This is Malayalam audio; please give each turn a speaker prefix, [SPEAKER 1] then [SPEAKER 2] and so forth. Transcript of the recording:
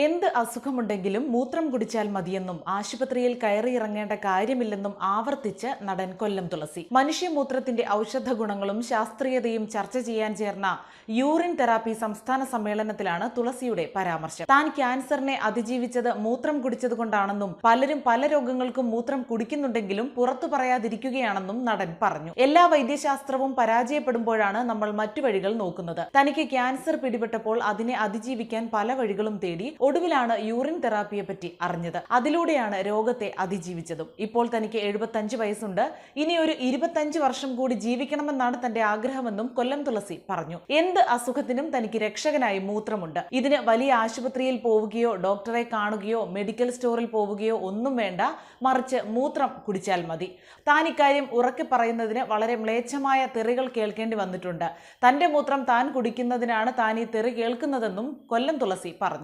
[SPEAKER 1] എന്ത് അസുഖമുണ്ടെങ്കിലും മൂത്രം കുടിച്ചാൽ മതിയെന്നും ആശുപത്രിയിൽ കയറിയിറങ്ങേണ്ട കാര്യമില്ലെന്നും ആവർത്തിച്ച് നടൻ കൊല്ലം തുളസി. മനുഷ്യമൂത്രത്തിന്റെ ഔഷധ ഗുണങ്ങളും ശാസ്ത്രീയതയും ചർച്ച ചെയ്യാൻ ചേർന്ന യൂറിൻ തെറാപ്പി സംസ്ഥാന സമ്മേളനത്തിലാണ് തുളസിയുടെ പരാമർശം. താൻ ക്യാൻസറിനെ അതിജീവിച്ചത് മൂത്രം കുടിച്ചതുകൊണ്ടാണെന്നും പലരും പല രോഗങ്ങൾക്കും മൂത്രം കുടിക്കുന്നുണ്ടെങ്കിലും പുറത്തു പറയാതിരിക്കുകയാണെന്നും നടൻ പറഞ്ഞു. എല്ലാ വൈദ്യശാസ്ത്രവും പരാജയപ്പെടുമ്പോഴാണ് നമ്മൾ മറ്റു വഴികൾ നോക്കുന്നത്. തനിക്ക് ക്യാൻസർ പിടിപെട്ടപ്പോൾ അതിനെ അതിജീവിക്കാൻ പല വഴികളും തേടി ഒടുവിലാണ് യൂറിൻ തെറാപ്പിയെ പറ്റി അറിഞ്ഞത്. അതിലൂടെയാണ് രോഗത്തെ അതിജീവിച്ചതും. ഇപ്പോൾ തനിക്ക് 75 വയസ്സുണ്ട്. ഇനി ഒരു 25 വർഷം കൂടി ജീവിക്കണമെന്നാണ് തന്റെ ആഗ്രഹമെന്നും കൊല്ലം തുളസി പറഞ്ഞു. എന്ത് അസുഖത്തിനും തനിക്ക് രക്ഷകനായി മൂത്രമുണ്ട്. ഇതിന് വലിയ ആശുപത്രിയിൽ പോവുകയോ ഡോക്ടറെ കാണുകയോ മെഡിക്കൽ സ്റ്റോറിൽ പോവുകയോ ഒന്നും വേണ്ട, മറിച്ച് മൂത്രം കുടിച്ചാൽ മതി. താൻ ഇക്കാര്യം ഉറക്കെ പറയുന്നതിന് വളരെ മ്ലേച്ഛമായ തെറികൾ കേൾക്കേണ്ടി വന്നിട്ടുണ്ട്. തന്റെ മൂത്രം താൻ കുടിക്കുന്നതിനാണ് താൻ ഈ തെറി കേൾക്കുന്നതെന്നും കൊല്ലം തുളസി പറഞ്ഞു.